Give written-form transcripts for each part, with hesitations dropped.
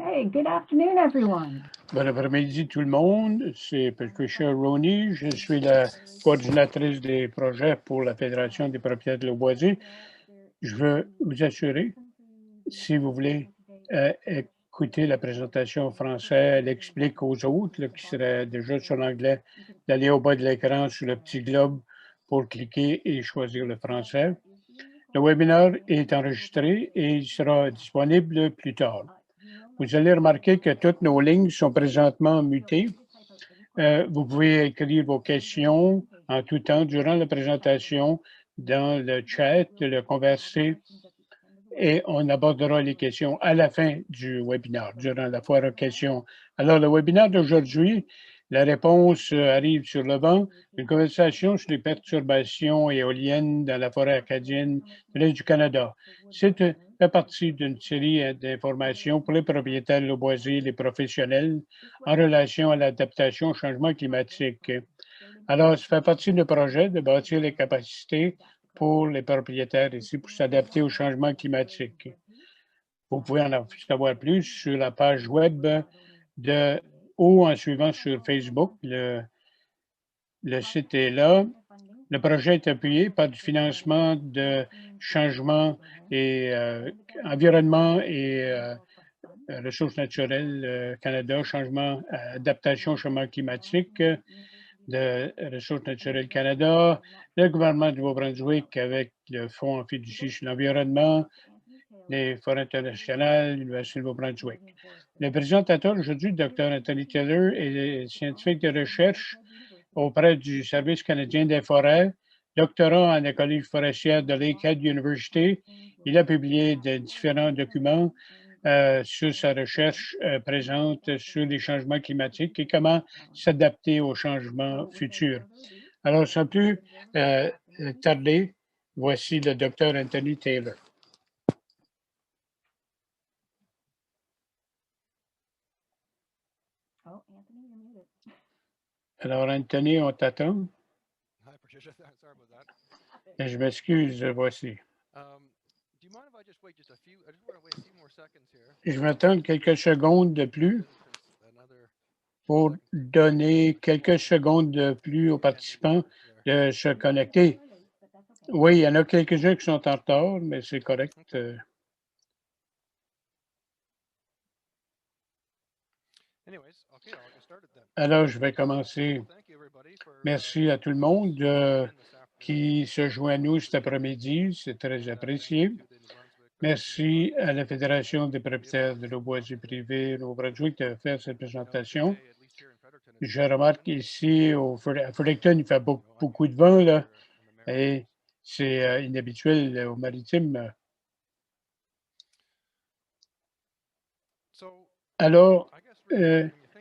Hey, good afternoon, everyone. Bon après-midi tout le monde, c'est Patricia Roney, je suis la coordinatrice des projets pour la Fédération des propriétaires de Lauboisier. Je veux vous assurer, si vous voulez écouter la présentation en français, elle explique aux autres là, qui seraient déjà sur l'anglais, d'aller au bas de l'écran sur le petit globe pour cliquer et choisir le français. Le webinaire est enregistré et il sera disponible plus tard. Vous allez remarquer que toutes nos lignes sont présentement mutées. Vous pouvez écrire vos questions en tout temps durant la présentation dans le chat, le converser, et on abordera les questions à la fin du webinaire, durant la foire aux questions. Alors, le webinaire d'aujourd'hui, la réponse arrive sur le banc, une conversation sur les perturbations éoliennes dans la forêt acadienne de l'Est du Canada. C'est fait partie d'une série d'informations pour les propriétaires de boisier, les professionnels en relation à l'adaptation au changement climatique. Alors, ça fait partie du projet de bâtir les capacités pour les propriétaires ici pour s'adapter au changement climatique. Vous pouvez en savoir plus sur la page web ou en suivant sur Facebook. Le site est là. Le projet est appuyé par du financement de changement et environnement et ressources naturelles Canada, changement, adaptation au changement climatique de Ressources naturelles Canada, le gouvernement du Nouveau-Brunswick avec le Fonds en fiducie sur l'environnement, les forêts internationales, l'Université du Nouveau-Brunswick. Le présentateur aujourd'hui, Dr. Anthony Taylor, est scientifique de recherche auprès du Service canadien des forêts, doctorant en écologie forestière de Lakehead University. Il a publié de différents documents sur sa recherche présente sur les changements climatiques et comment s'adapter aux changements futurs. Alors, sans plus tarder, voici le docteur Anthony Taylor. Oh, Anthony, you're muted. Alors, Anthony, on t'attend. Hi, Patricia. Sorry about that. Je m'excuse, voici. Do you mind if I just wait just a few? I just want to wait a few more seconds here. Je vais attendre quelques secondes de plus pour donner quelques secondes de plus aux participants de se connecter. Oui, il y en a quelques-uns qui sont en retard, mais c'est correct. Alors, je vais commencer. Merci à tout le monde qui se joint à nous cet après-midi. C'est très apprécié. Merci à la Fédération des propriétaires de Lauboisier privé au Brunswick de faire cette présentation. Je remarque ici à Fredericton, il fait beaucoup de vent, là, et c'est inhabituel au maritime. Alors,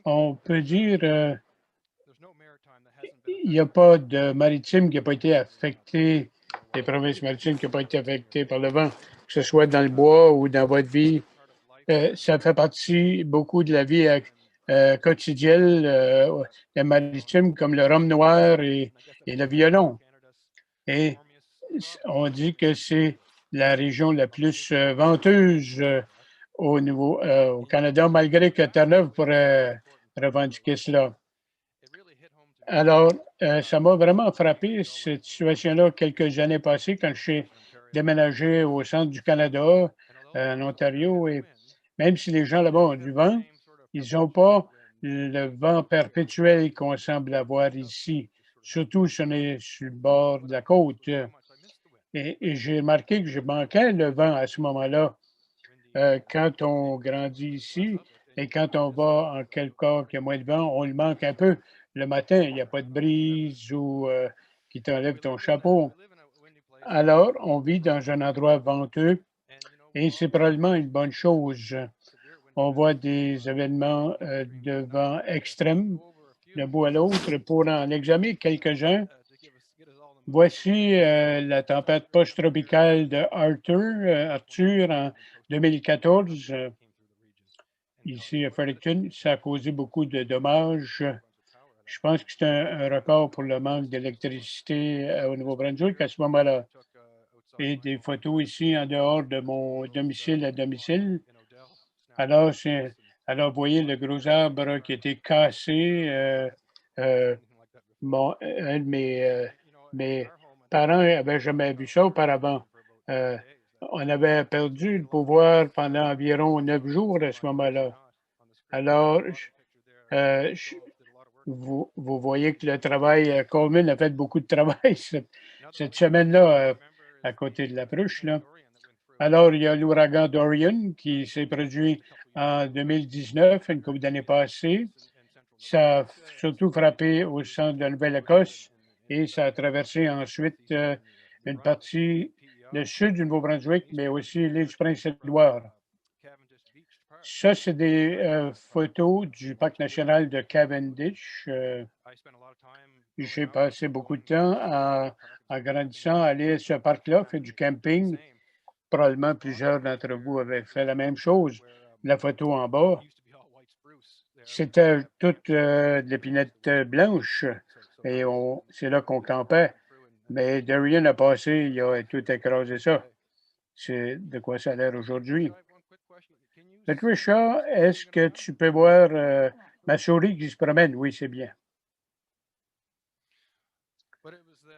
on peut dire il n'y a pas de maritime qui n'a pas été affecté, des provinces maritimes qui n'ont pas été affectées par le vent, que ce soit dans le bois ou dans votre vie. Ça fait partie beaucoup de la vie quotidienne, les maritimes comme le rhum noir et le violon. Et on dit que c'est la région la plus venteuse au Canada, malgré que Terre-Neuve pourrait revendiquer cela. Alors, ça m'a vraiment frappé, cette situation-là, quelques années passées, quand je suis déménagé au centre du Canada, en Ontario, et même si les gens là-bas ont du vent, ils n'ont pas le vent perpétuel qu'on semble avoir ici, surtout si on est sur le bord de la côte. Et j'ai remarqué que je manquais le vent à ce moment-là. Quand on grandit ici et quand on va en quelque part qu'il y a moins de vent, on le manque un peu. Le matin, il n'y a pas de brise ou qui t'enlève ton chapeau. Alors, on vit dans un endroit venteux et c'est probablement une bonne chose. On voit des événements de vent extrêmes d'un bout à l'autre. Pour en examiner quelques-uns, voici la tempête post-tropicale de Arthur en 2014. Ici à Fredericton, ça a causé beaucoup de dommages. Je pense que c'est un record pour le manque d'électricité au Nouveau-Brunswick à ce moment-là. Et des photos ici en dehors de mon domicile à domicile. Alors, c'est Alors, vous voyez le gros arbre qui a été cassé. Un de mes parents n'avaient jamais vu ça auparavant. On avait perdu le pouvoir pendant environ 9 jours à ce moment-là. Alors, vous voyez que le travail, Coleman a fait beaucoup de travail cette semaine-là à côté de la Pruche. Là. Alors, il y a l'ouragan Dorian qui s'est produit en 2019, une couple d'années passées. Ça a surtout frappé au centre de la Nouvelle-Écosse et ça a traversé ensuite une partie, le sud du Nouveau-Brunswick, mais aussi l'île du Prince-Édouard. Ça, c'est des photos du parc national de Cavendish. J'ai passé beaucoup de temps en grandissant à aller à ce parc-là, faire du camping. Probablement plusieurs d'entre vous avaient fait la même chose. La photo en bas, c'était toute de l'épinette blanche et c'est là qu'on campait. Mais Dorian a passé, il a tout écrasé ça. C'est de quoi ça a l'air aujourd'hui. Patricia, est-ce que tu peux voir ma souris qui se promène? Oui, c'est bien.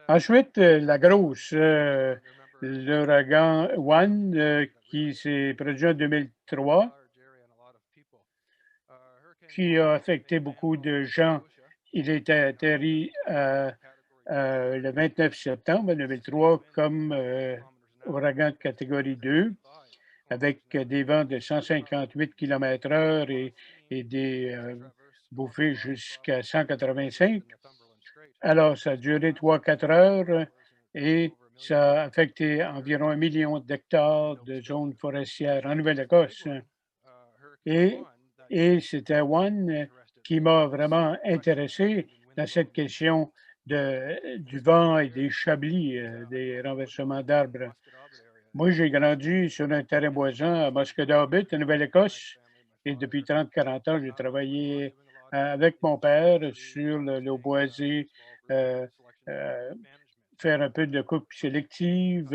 Ensuite, la grosse, l'ouragan Juan qui s'est produit en 2003, qui a affecté beaucoup de gens. Il est atterri le 29 septembre 2003 comme ouragan de catégorie 2, avec des vents de 158 km/h et des bouffées jusqu'à 185. Alors, ça a duré 3-4 heures et ça a affecté environ 1 million d'hectares de zones forestières en Nouvelle-Écosse. Et c'était Juan qui m'a vraiment intéressé dans cette question du vent et des chablis, des renversements d'arbres. Moi, j'ai grandi sur un terrain boisant à Musqueam, en Nouvelle-Écosse, et depuis 30-40 ans, j'ai travaillé avec mon père sur le boisé, faire un peu de coupe sélective,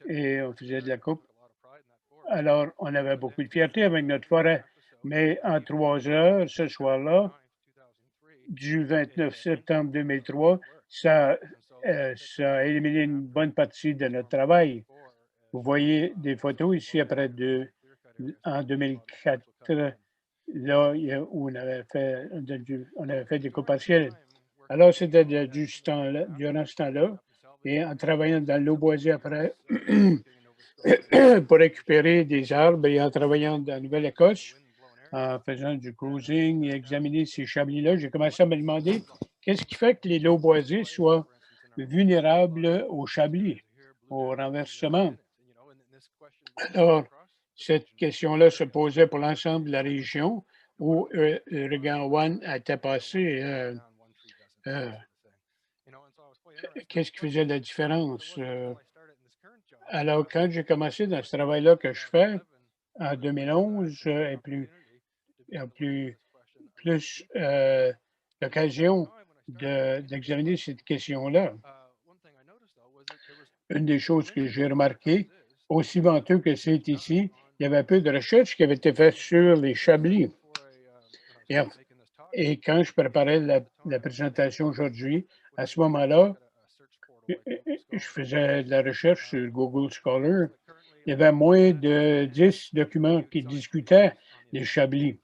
et on faisait de la coupe. Alors, on avait beaucoup de fierté avec notre forêt. Mais en 3 heures, ce soir-là, du 29 septembre 2003, ça a éliminé une bonne partie de notre travail. Vous voyez des photos ici après en 2004, là où on avait fait des coupes partielles. Alors, c'était durant ce temps-là, et en travaillant dans l'eau boisée après, pour récupérer des arbres et en travaillant dans la Nouvelle-Écosse, en faisant du cruising et examiner ces chablis-là, j'ai commencé à me demander qu'est-ce qui fait que les lots boisés soient vulnérables aux chablis, au renversement. Alors, cette question-là se posait pour l'ensemble de la région où l'ouragan Juan était passé. Qu'est-ce qui faisait la différence? Alors, quand j'ai commencé dans ce travail-là que je fais, en 2011, et plus l'occasion d'examiner cette question-là. Une des choses que j'ai remarquées, aussi venteux que c'est ici, il y avait peu de recherches qui avaient été faites sur les chablis. Et quand je préparais la présentation aujourd'hui, à ce moment-là, je faisais de la recherche sur Google Scholar. Il y avait moins de 10 documents qui discutaient des chablis.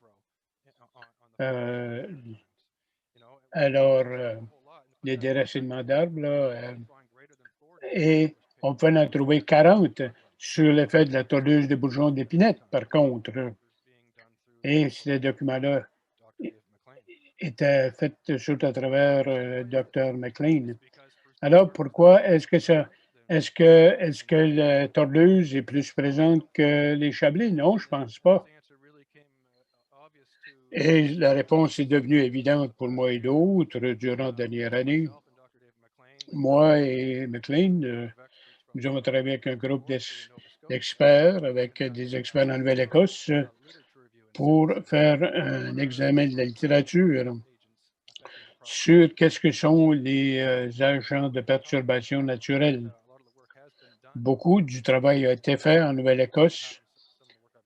Alors, les déracinements d'arbres, et on pouvait en trouver 40 sur l'effet de la tordeuse des bourgeons d'épinette, par contre. Et ces documents-là étaient faits surtout à travers Dr. McLean. Alors, pourquoi est-ce que la tordeuse est plus présente que les chablis? Non, je ne pense pas. Et la réponse est devenue évidente pour moi et d'autres durant la dernière année. Moi et McLean, nous avons travaillé avec un groupe d'experts, avec des experts en Nouvelle-Écosse, pour faire un examen de la littérature sur qu'est-ce que sont les agents de perturbation naturelle. Beaucoup du travail a été fait en Nouvelle-Écosse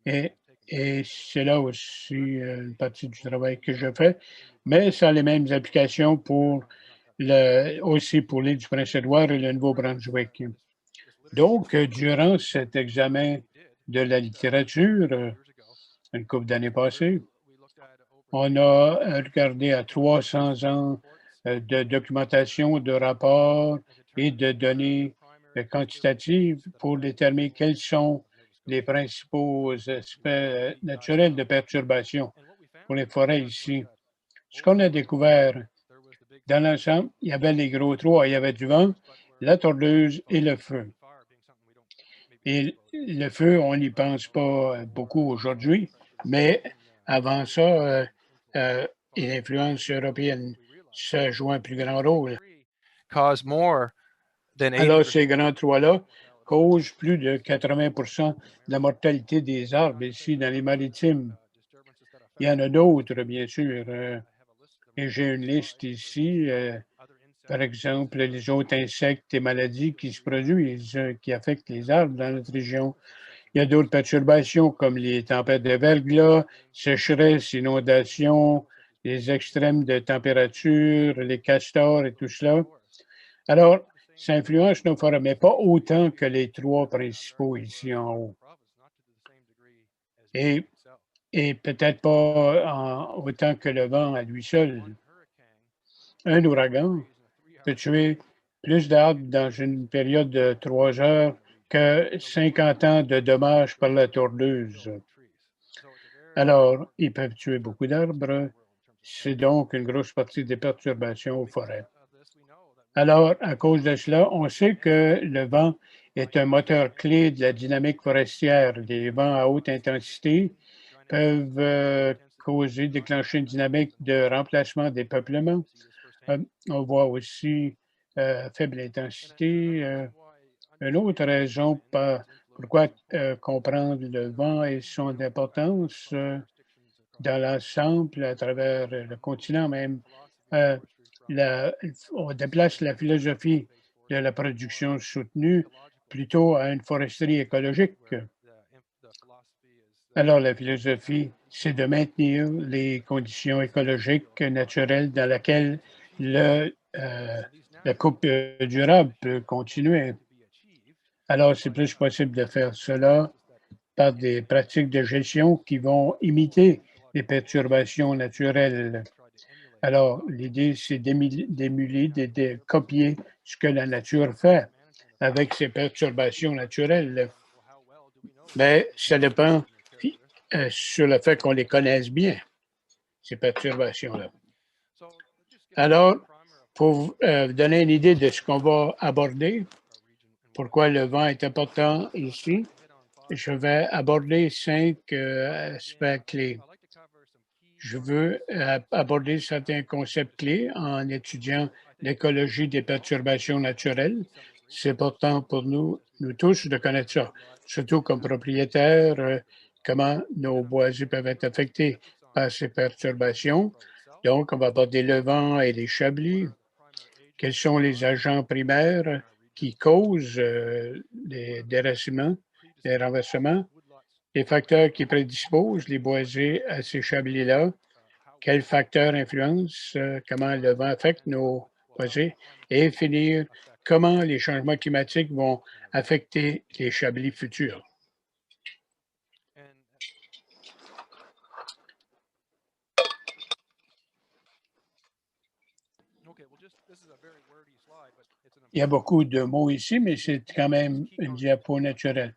et Et c'est là aussi une partie du travail que je fais, mais ça a les mêmes applications pour aussi pour l'île du Prince-Édouard et le Nouveau-Brunswick. Donc, durant cet examen de la littérature, une couple d'années passées, on a regardé à 300 ans de documentation, de rapports et de données quantitatives pour déterminer quels sont les principaux aspects naturels de perturbation pour les forêts ici. Ce qu'on a découvert, dans l'ensemble, il y avait les gros trois, il y avait du vent, la tordeuse et le feu. Et le feu, on n'y pense pas beaucoup aujourd'hui, mais avant ça, l'influence européenne, ça joue un plus grand rôle. Cause more than 80% Alors, ces grands trois-là causent plus de 80 de la mortalité des arbres ici dans les maritimes. Il y en a d'autres, bien sûr, et j'ai une liste ici. Par exemple, les autres insectes et maladies qui se produisent, qui affectent les arbres dans notre région. Il y a d'autres perturbations comme les tempêtes de verglas, sécheresse, inondations, les extrêmes de température, les castors et tout cela. Alors, ça influence nos forêts, mais pas autant que les trois principaux ici en haut. Et peut-être pas autant que le vent à lui seul. Un ouragan peut tuer plus d'arbres dans une période de 3 heures que 50 ans de dommages par la tordeuse. Alors, ils peuvent tuer beaucoup d'arbres. C'est donc une grosse partie des perturbations aux forêts. Alors, à cause de cela, on sait que le vent est un moteur clé de la dynamique forestière. Les vents à haute intensité peuvent déclencher une dynamique de remplacement des peuplements. On voit aussi faible intensité. Une autre raison pourquoi comprendre le vent et son importance dans l'ensemble, à travers le continent même, on déplace la philosophie de la production soutenue plutôt à une foresterie écologique. Alors, la philosophie, c'est de maintenir les conditions écologiques naturelles dans lesquelles la coupe durable peut continuer. Alors, c'est plus possible de faire cela par des pratiques de gestion qui vont imiter les perturbations naturelles. Alors, l'idée, c'est d'émuler, de copier ce que la nature fait avec ces perturbations naturelles. Mais ça dépend sur le fait qu'on les connaisse bien, ces perturbations-là. Alors, pour vous donner une idée de ce qu'on va aborder, pourquoi le vent est important ici, je vais aborder 5 aspects clés. Je veux aborder certains concepts clés en étudiant l'écologie des perturbations naturelles. C'est important pour nous tous de connaître ça, surtout comme propriétaires, comment nos boisés peuvent être affectés par ces perturbations. Donc, on va aborder le vent et les chablis. Quels sont les agents primaires qui causent les déracements, les renversements, les facteurs qui prédisposent les boisés à ces chablis-là, quels facteurs influencent, comment le vent affecte nos boisés, et finir, comment les changements climatiques vont affecter les chablis futurs. Il y a beaucoup de mots ici, mais c'est quand même une diapo naturelle.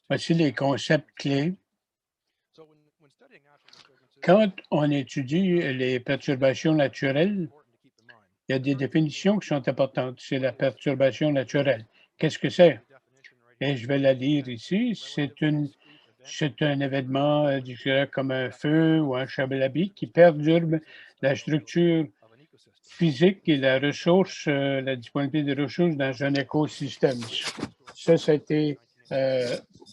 Voici les concepts clés. Quand on étudie les perturbations naturelles, il y a des définitions qui sont importantes. C'est la perturbation naturelle. Qu'est-ce que c'est? Et je vais la lire ici. C'est un événement comme un feu ou un chablis qui perturbe la structure physique et la ressource, la disponibilité des ressources dans un écosystème. Ça a été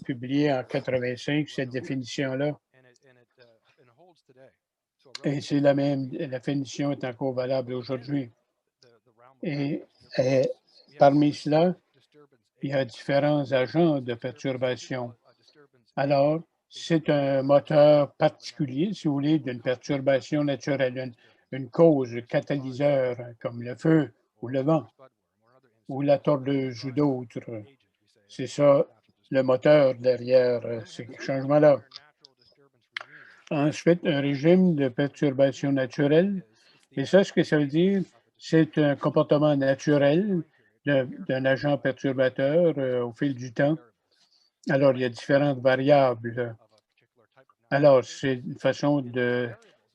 publié en 85, cette définition-là. Et c'est la même, la définition est encore valable aujourd'hui. Et parmi cela, il y a différents agents de perturbation. Alors, c'est un moteur particulier, si vous voulez, d'une perturbation naturelle, une cause catalyseur comme le feu ou le vent ou la tordeuse ou d'autres. C'est ça le moteur derrière ces changements-là. Ensuite, un régime de perturbation naturelle. Et ça, ce que ça veut dire, c'est un comportement naturel d'un agent perturbateur au fil du temps. Alors, il y a différentes variables. Alors, c'est une façon de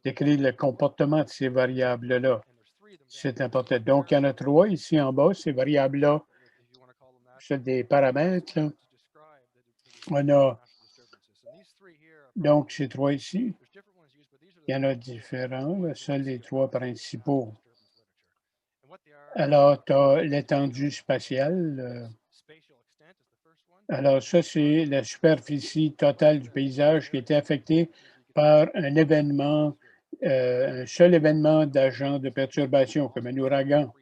décrire le comportement de ces variables-là. C'est important. Donc, il y en a 3 ici en bas, ces variables-là. C'est des paramètres. Là. On a donc ces 3 ici. Il y en a différents, là, seuls les 3 principaux. Alors, tu as l'étendue spatiale. Alors, ça, c'est la superficie totale du paysage qui était affectée par un événement, un seul événement d'agent de perturbation, comme un ouragan.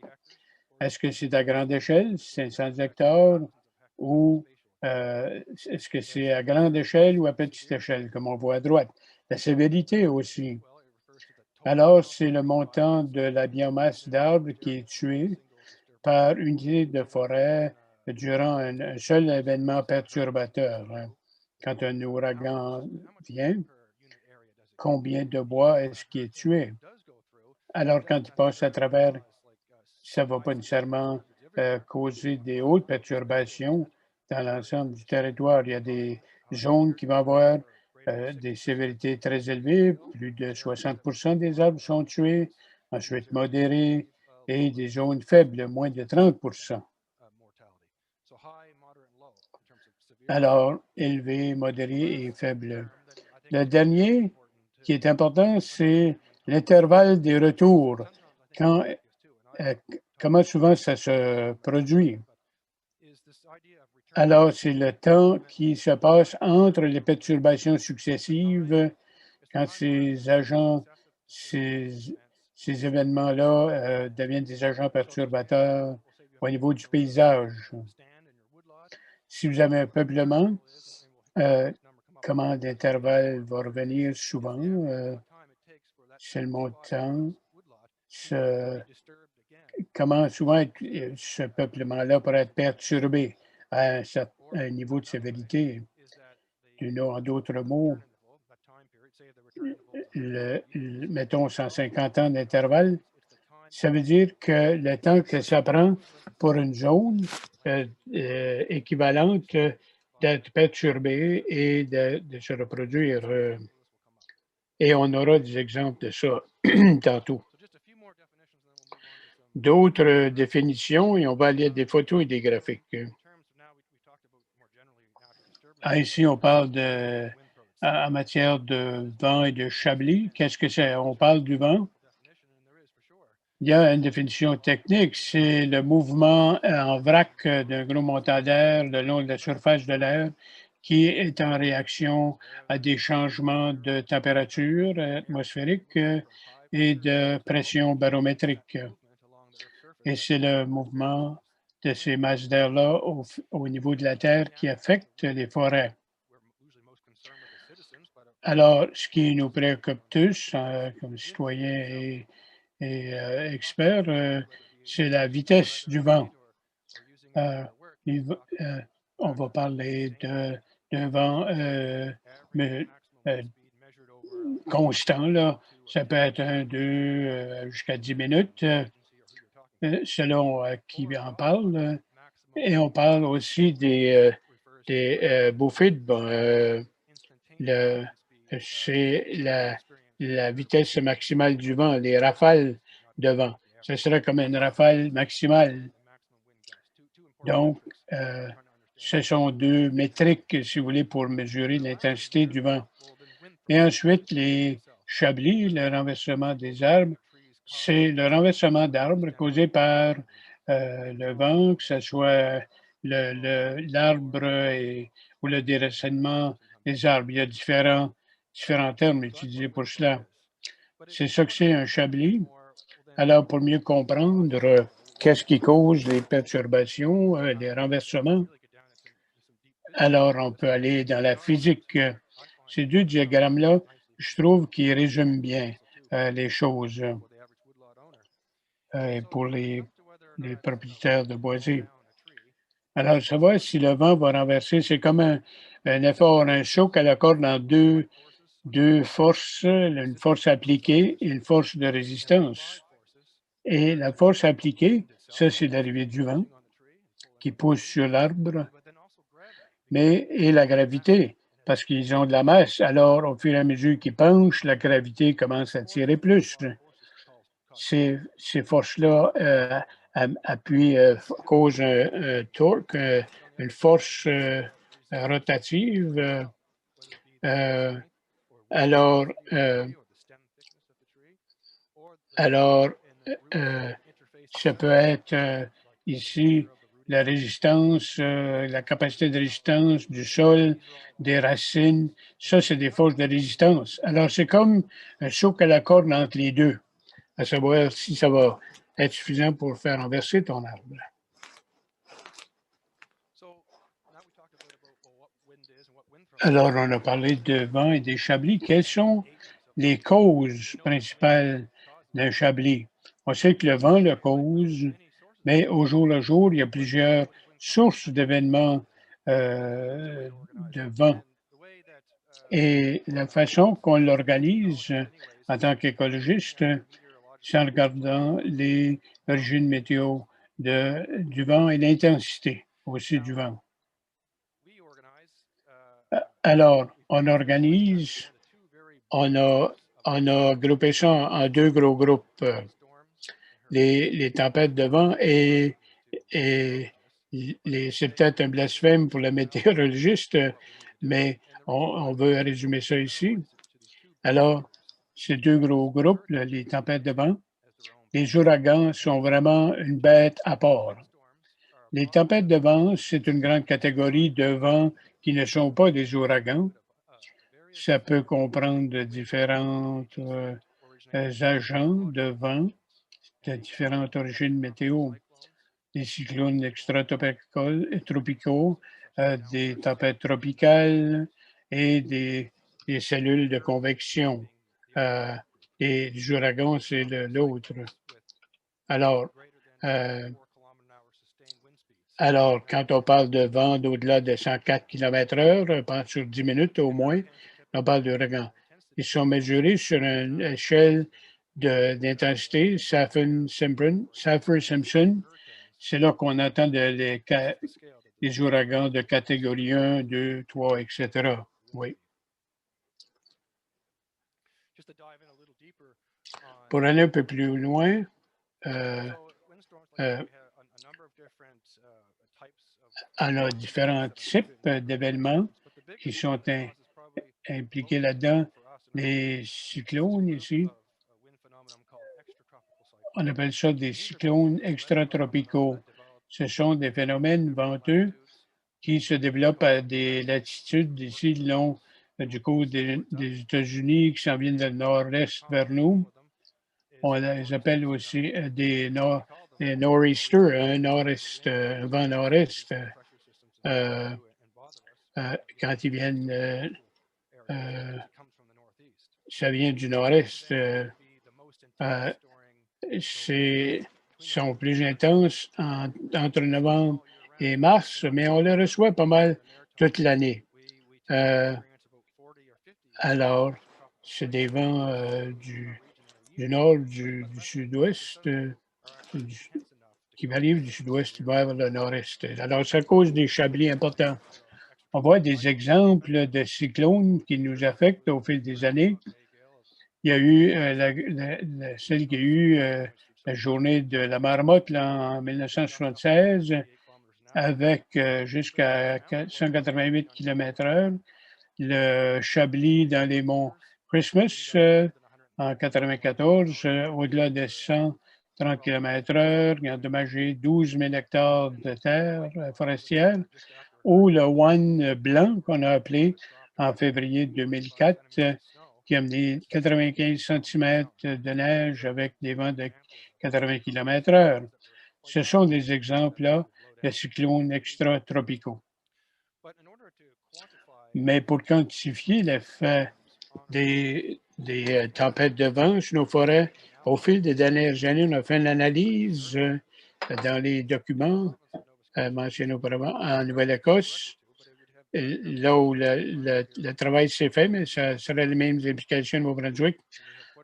Est-ce que c'est à grande échelle, 500 hectares, ou est-ce que c'est à grande échelle ou à petite échelle, comme on voit à droite? La sévérité aussi. Alors, c'est le montant de la biomasse d'arbres qui est tué par unité de forêt durant un seul événement perturbateur. Hein. Quand un ouragan vient, combien de bois est-ce qui est tué? Alors, quand il passe à travers, ça ne va pas nécessairement causer des hautes perturbations dans l'ensemble du territoire. Il y a des zones qui vont avoir des sévérités très élevées, plus de 60% des arbres sont tués, ensuite modérés, et des zones faibles, moins de 30%. Alors, élevé, modéré et faible. Le dernier qui est important, c'est l'intervalle des retours. Comment souvent ça se produit? Alors, c'est le temps qui se passe entre les perturbations successives quand ces agents, ces événements-là deviennent des agents perturbateurs au niveau du paysage. Si vous avez un peuplement, comment l'intervalle va revenir souvent? C'est le montant. Comment souvent ce peuplement-là pourrait être perturbé à un niveau de sévérité. En d'autres mots, mettons 150 ans d'intervalle, ça veut dire que le temps que ça prend pour une zone équivalente d'être perturbée et de se reproduire. Et on aura des exemples de ça tantôt. D'autres définitions, et on va aller à des photos et des graphiques. Ici, on parle en matière de vent et de chablis. Qu'est-ce que c'est? On parle du vent. Il y a une définition technique, c'est le mouvement en vrac d'un gros montant d'air le long de la surface de l'air qui est en réaction à des changements de température atmosphérique et de pression barométrique. Et c'est le mouvement de ces masses d'air-là au niveau de la Terre qui affecte les forêts. Alors, ce qui nous préoccupe tous comme citoyens et experts, c'est la vitesse du vent. On va parler d'un vent constant, là. Ça peut être 1, 2, jusqu'à 10 minutes, selon qui en parle. Et on parle aussi des bouffées de vent. C'est la vitesse maximale du vent, les rafales de vent. Ce serait comme une rafale maximale. Donc, ce sont 2 métriques, si vous voulez, pour mesurer l'intensité du vent. Et ensuite, les chablis, le renversement des arbres, c'est le renversement d'arbres causé par le vent, que ce soit l'arbre ou le déracènement des arbres. Il y a différents termes utilisés pour cela. C'est ça que c'est un chablis. Alors, pour mieux comprendre qu'est-ce qui cause les perturbations, les renversements, alors on peut aller dans la physique. Ces deux diagrammes-là, je trouve qu'ils résument bien les choses pour les propriétaires de boisés. Alors, savoir si le vent va renverser, c'est comme un effort, un choc à la corde en deux forces, une force appliquée et une force de résistance. Et la force appliquée, ça, c'est l'arrivée du vent qui pousse sur l'arbre, et la gravité, parce qu'ils ont de la masse. Alors, au fur et à mesure qu'ils penchent, la gravité commence à tirer plus. Ces forces-là causent un torque, une force rotative. Alors, ça peut être ici la résistance, la capacité de résistance du sol, des racines. Ça, c'est des forces de résistance. Alors, c'est comme un choc à la corde entre les deux, à savoir si ça va être suffisant pour faire renverser ton arbre. Alors, on a parlé de vent et des chablis. Quelles sont les causes principales d'un chablis? On sait que le vent le cause, mais au jour le jour, il y a plusieurs sources d'événements de vent. Et la façon qu'on l'organise en tant qu'écologiste, c'est en regardant les origines météo du vent et l'intensité aussi du vent. Alors, on organise, on a groupé ça en deux gros groupes, les tempêtes de vent et c'est peut-être un blasphème pour le météorologiste, mais on veut résumer ça ici. Alors, ces deux gros groupes, les tempêtes de vent, les ouragans sont vraiment une bête à part. Les tempêtes de vent, c'est une grande catégorie de vents qui ne sont pas des ouragans. Ça peut comprendre différents agents de vent de différentes origines météo, des cyclones extratropicaux, des tempêtes tropicales et des cellules de convection. Et les ouragans, c'est l'autre. Alors, quand on parle de vent d'au-delà de 104 km/h, sur 10 minutes au moins, on parle d'ouragan. Ils sont mesurés sur une échelle d'intensité, Saffir-Simpson. C'est là qu'on entend les ouragans de catégorie 1, 2, 3, etc. Oui. Pour aller un peu plus loin, on a différents types d'événements qui sont impliqués là-dedans. Les cyclones ici, on appelle ça des cyclones extratropicaux. Ce sont des phénomènes venteux qui se développent à des latitudes ici le long du côte des États-Unis qui s'en viennent du nord-est vers nous. On les appelle aussi des nor'easters, un vent nord-est. Quand ils viennent, ça vient du nord-est. Sont plus intenses entre novembre et mars, mais on les reçoit pas mal toute l'année. Alors, c'est des vents du nord, du sud-ouest, qui varient du sud-ouest vers le nord-est. Alors, ça cause des chablis importants. On voit des exemples de cyclones qui nous affectent au fil des années. Il y a eu celle qui a eu la journée de la marmotte là, en 1976 avec jusqu'à 188 km/h. Le Chablis dans les monts Christmas en 1994, au-delà de 130 km/h, qui a endommagé 12 000 hectares de terre forestière. Ou le One blanc qu'on a appelé en février 2004, qui a amené 95 cm de neige avec des vents de 80 km/h. Ce sont des exemples-là de cyclones extratropicaux. Mais pour quantifier l'effet des tempêtes de vent sur nos forêts, au fil des dernières années, on a fait une analyse dans les documents mentionnés auparavant en Nouvelle-Écosse, là où le travail s'est fait, mais ça serait les mêmes implications au Nouveau-Brunswick.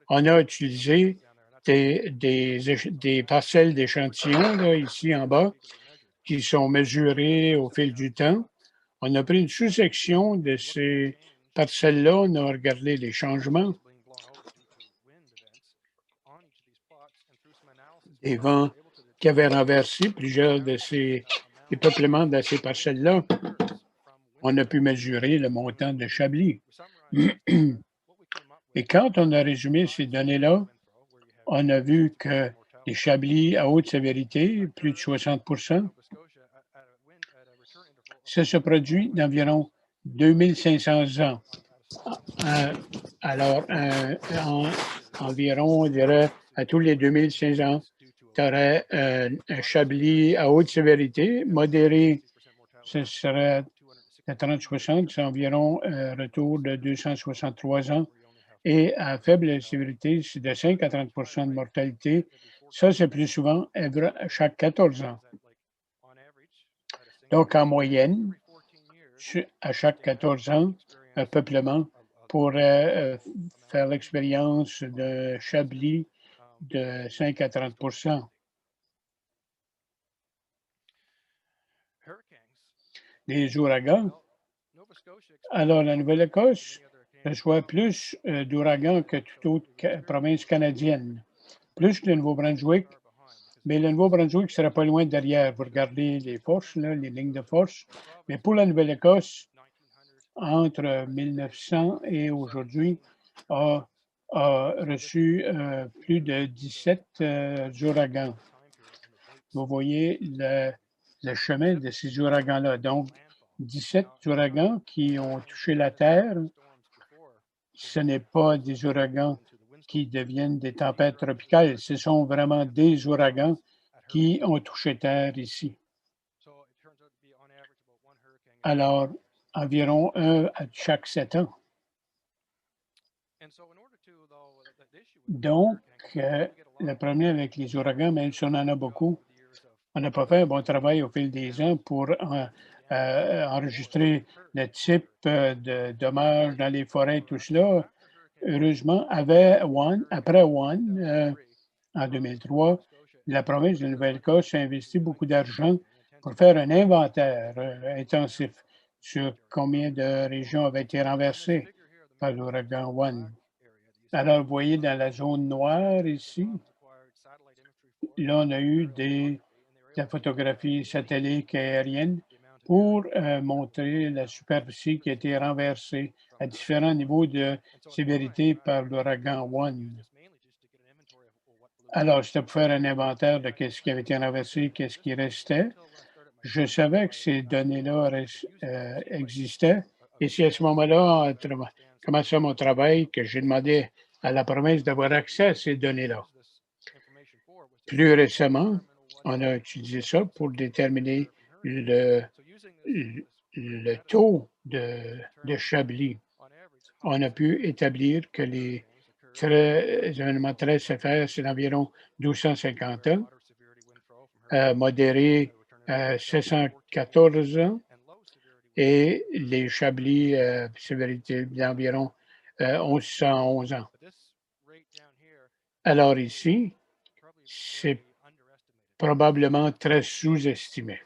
On a utilisé des parcelles d'échantillons, ici en bas, qui sont mesurées au fil du temps. On a pris une sous-section de ces parcelles-là, on a regardé les changements des vents qui avaient renversé plusieurs de ces peuplements de ces parcelles-là. On a pu mesurer le montant de Chablis. Et quand on a résumé ces données-là, on a vu que les Chablis à haute sévérité, plus de 60 ça se produit d'environ 2500 ans. Alors, environ, on dirait, à tous les 2500 ans, tu aurais un Chablis à haute sévérité. Modéré, ce serait de 30-60, c'est environ un retour de 263 ans. Et à faible sévérité, c'est de 5 à 30 de mortalité. Ça, c'est plus souvent chaque 14 ans. Donc, en moyenne, à chaque 14 ans, un peuplement pourrait faire l'expérience de Chablis de 5 à 30 des ouragans. Alors, la Nouvelle-Écosse reçoit plus d'ouragans que toute autre province canadienne, plus que le Nouveau-Brunswick, mais le Nouveau-Brunswick ne sera pas loin derrière. Vous regardez les forces, là, les lignes de force, mais pour la Nouvelle-Écosse, entre 1900 et aujourd'hui, a reçu plus de 17 ouragans. Vous voyez le chemin de ces ouragans-là. Donc, 17 ouragans qui ont touché la Terre. Ce n'est pas des ouragans qui deviennent des tempêtes tropicales. Ce sont vraiment des ouragans qui ont touché Terre ici. Alors, environ un à chaque 7 ans. Donc, le problème avec les ouragans, même si on en a beaucoup, on n'a pas fait un bon travail au fil des ans pour enregistrer le type de dommages dans les forêts, tout cela. Heureusement, après One, en 2003, la province de Nouvelle-Écosse a investi beaucoup d'argent pour faire un inventaire intensif sur combien de régions avaient été renversées par l'ouragan One. Alors, vous voyez dans la zone noire ici, là, on a eu de la photographie satellite aérienne pour montrer la superficie qui a été renversée à différents niveaux de sévérité par l'ouragan One. Alors, c'était pour faire un inventaire de ce qui avait été renversé, qu'est-ce qui restait. Je savais que ces données-là existaient. Et c'est à ce moment-là, en commençant mon travail, que j'ai demandé à la province d'avoir accès à ces données-là. Plus récemment, on a utilisé ça pour déterminer le taux de Chablis. On a pu établir que les événements très sévères, c'est d'environ 1250 ans, modéré 714 ans, et les Chablis, sévérité d'environ 1111 ans. Alors ici, c'est probablement très sous-estimé.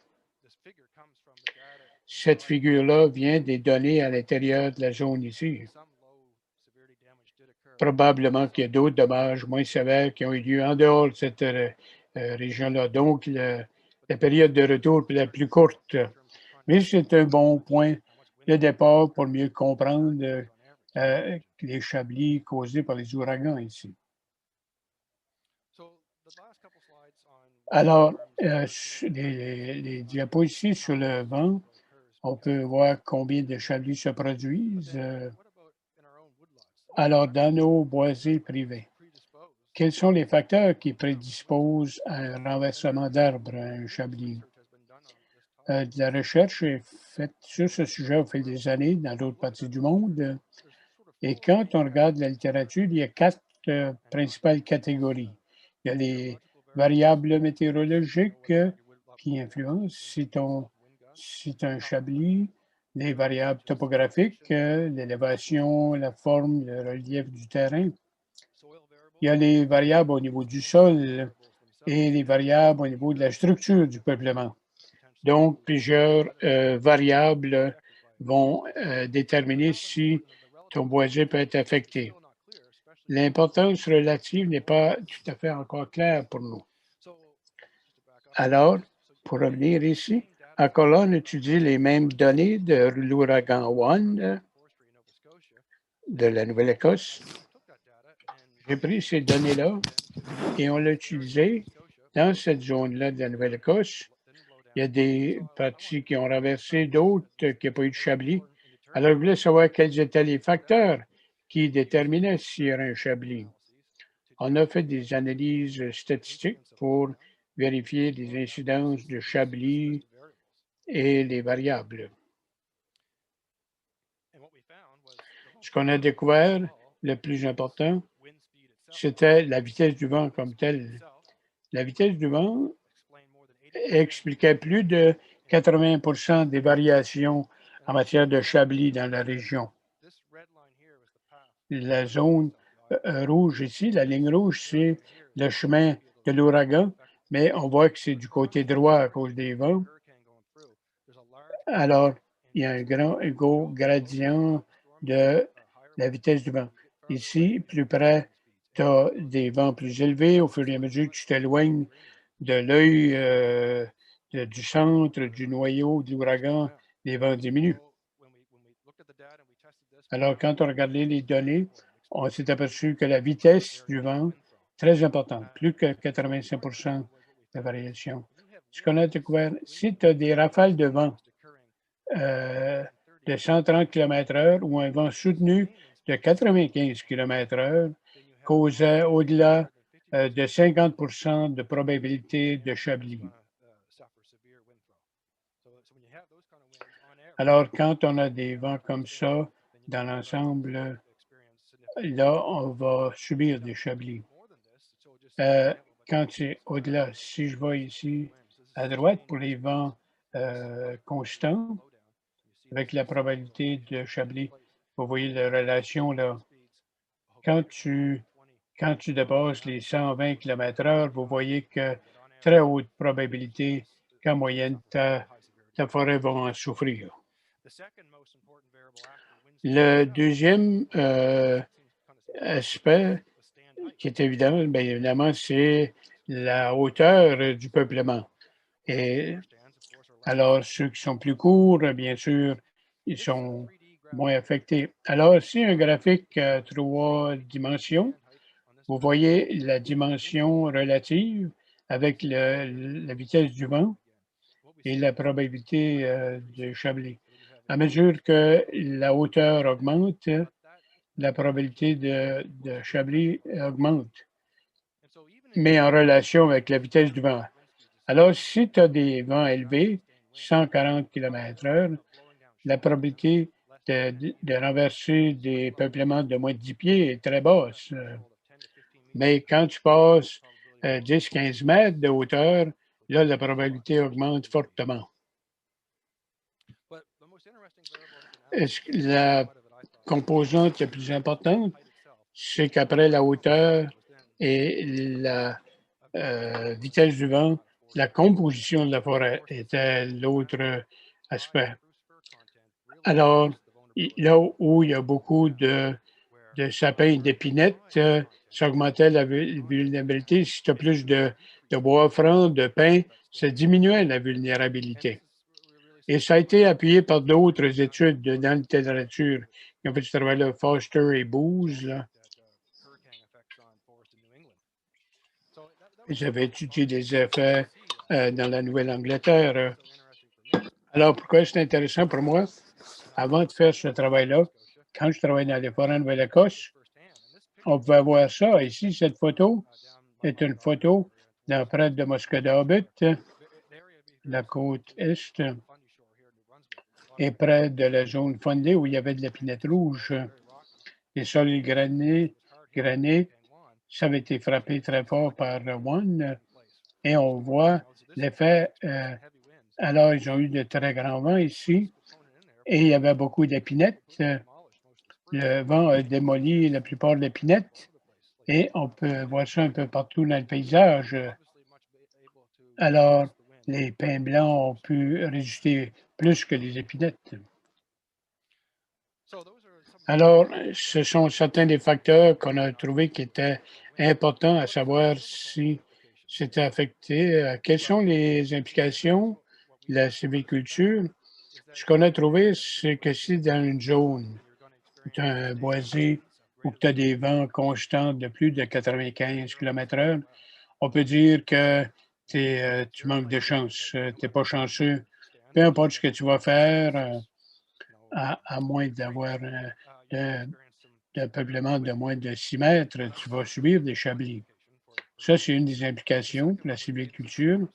Cette figure-là vient des données à l'intérieur de la zone ici. Probablement qu'il y a d'autres dommages moins sévères qui ont eu lieu en dehors de cette région-là. Donc, la période de retour est la plus courte. Mais c'est un bon point de départ pour mieux comprendre les Chablis causés par les ouragans ici. Alors, les diapos ici sur le vent, on peut voir combien de Chablis se produisent. Alors, dans nos boisés privés, quels sont les facteurs qui prédisposent à un renversement d'arbres, à un Chablis? de la recherche est faite sur ce sujet au fil des années dans d'autres parties du monde. Et quand on regarde la littérature, il y a 4 principales catégories. Il y a les variables météorologiques qui influencent si c'est un chablis, les variables topographiques, l'élévation, la forme, le relief du terrain. Il y a les variables au niveau du sol et les variables au niveau de la structure du peuplement. Donc, plusieurs variables vont déterminer si ton boisé peut être affecté. L'importance relative n'est pas tout à fait encore claire pour nous. Alors, pour revenir ici, encore là, on étudie les mêmes données de l'ouragan Juan de la Nouvelle-Écosse. J'ai pris ces données-là et on l'a utilisé dans cette zone-là de la Nouvelle-Écosse. Il y a des parties qui ont renversé, d'autres qui n'ont pas eu de chablis. Alors, je voulais savoir quels étaient les facteurs qui déterminaient s'il y aurait un chablis. On a fait des analyses statistiques pour vérifier les incidences de chablis et les variables. Ce qu'on a découvert, le plus important, c'était la vitesse du vent comme telle. La vitesse du vent expliquait plus de 80% des variations en matière de chablis dans la région. La zone rouge ici, la ligne rouge, c'est le chemin de l'ouragan, mais on voit que c'est du côté droit à cause des vents. Alors, il y a un gros gradient de la vitesse du vent. Ici, plus près, tu as des vents plus élevés. Au fur et à mesure que tu t'éloignes de l'œil du centre, du noyau de l'ouragan, les vents diminuent. Alors, quand on regardait les données, on s'est aperçu que la vitesse du vent, très importante, plus que 85% de variation. Ce qu'on a découvert, si tu as des rafales de vent de 130 km/h ou un vent soutenu de 95 km/h, causait au-delà de 50% de probabilité de chablis. Alors, quand on a des vents comme ça, dans l'ensemble, là, on va subir des chablis. Quand c'est au-delà, si je vais ici à droite pour les vents constants, avec la probabilité de chablis, vous voyez la relation là. Quand tu dépasses les 120 km/h, vous voyez que très haute probabilité qu'en moyenne, ta forêt va en souffrir. Le deuxième aspect qui est évident, bien évidemment, c'est la hauteur du peuplement. Et alors, ceux qui sont plus courts, bien sûr, ils sont moins affectés. Alors, ici, un graphique à 3 dimensions. Vous voyez la dimension relative avec la vitesse du vent et la probabilité de chablis. À mesure que la hauteur augmente, la probabilité de chablis augmente, mais en relation avec la vitesse du vent. Alors, si tu as des vents élevés, 140 km/h, la probabilité de renverser des peuplements de moins de 10 pieds est très basse. Mais quand tu passes 10-15 mètres de hauteur, là, la probabilité augmente fortement. La composante la plus importante, c'est qu'après la hauteur et la vitesse du vent, la composition de la forêt était l'autre aspect. Alors, là où il y a beaucoup de sapins et d'épinettes, ça augmentait la vulnérabilité. Si tu as plus de bois franc, de pin, ça diminuait la vulnérabilité. Et ça a été appuyé par d'autres études dans la littérature. Ils ont fait ce travail-là, Foster et Booz. Là. Ils avaient étudié les effets dans la Nouvelle-Angleterre. Alors, pourquoi c'est intéressant pour moi? Avant de faire ce travail-là, quand je travaillais dans les forêts en Nouvelle-Écosse, on pouvait voir ça. Ici, cette photo est une photo près de Musqueam. la côte est est près de la zone fondée où il y avait de l'épinette rouge. Les sols granites, ça avait été frappé très fort par One et on voit l'effet. Alors, ils ont eu de très grands vents ici et il y avait beaucoup d'épinettes. Le vent a démoli la plupart de l'épinettes et on peut voir ça un peu partout dans le paysage. Alors, les pins blancs ont pu résister plus que les épinettes. Alors, ce sont certains des facteurs qu'on a trouvés qui étaient importants à savoir si c'était affecté. Quelles sont les implications de la sylviculture? Ce qu'on a trouvé, c'est que si dans une zone où tu as un boisé ou que tu as des vents constants de plus de 95 km/h, on peut dire que tu manques de chance, tu n'es pas chanceux. Peu importe ce que tu vas faire, à moins d'avoir de peuplement de moins de 6 mètres, tu vas subir des chablis. Ça, c'est une des implications pour la sylviculture.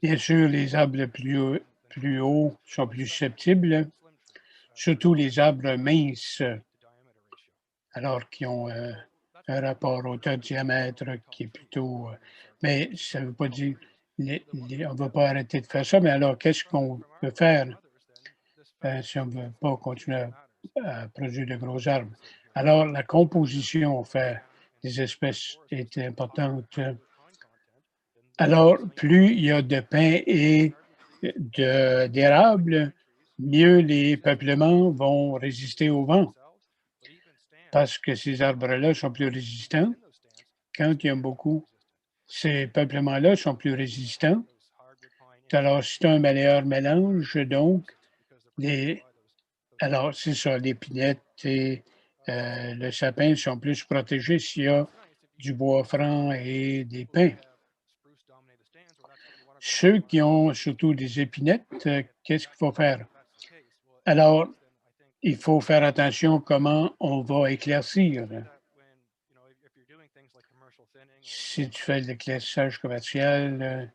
Bien sûr, les arbres plus hauts sont plus susceptibles, surtout les arbres minces, alors qui ont un rapport hauteur-diamètre qui est plutôt... mais ça ne veut pas dire... on ne va pas arrêter de faire ça, mais alors qu'est-ce qu'on peut faire si on ne veut pas continuer à produire de gros arbres? Alors, la composition fait des espèces est importante. Alors, plus il y a de pins et d'érables, mieux les peuplements vont résister au vent parce que ces arbres-là sont plus résistants. Quand il y a beaucoup, ces peuplements-là sont plus résistants. Alors, c'est un meilleur mélange, donc, alors, c'est ça, l'épinette et le sapin sont plus protégés s'il y a du bois franc et des pins. Ceux qui ont surtout des épinettes, qu'est-ce qu'il faut faire? Alors, il faut faire attention comment on va éclaircir. Si tu fais de l'éclaircissage commercial,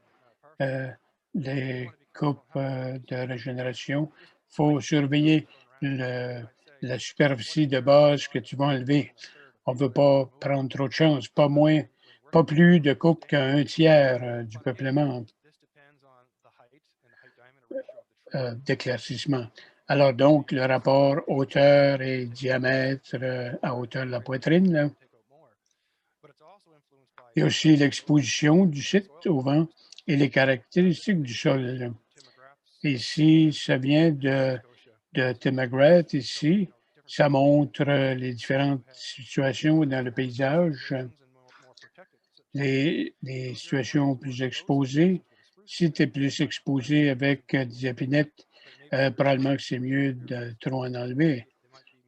les coupes de régénération, il faut surveiller la superficie de base que tu vas enlever. On ne veut pas prendre trop de chance, pas plus de coupes qu'un tiers du peuplement d'éclaircissement. Alors donc, le rapport hauteur et diamètre à hauteur de la poitrine. Là. Il y a aussi l'exposition du site au vent et les caractéristiques du sol. Là. Ici, ça vient de Tim McGrath. Ici, ça montre les différentes situations dans le paysage, les situations plus exposées. Si tu es plus exposé avec des épinettes, probablement que c'est mieux de trop en enlever.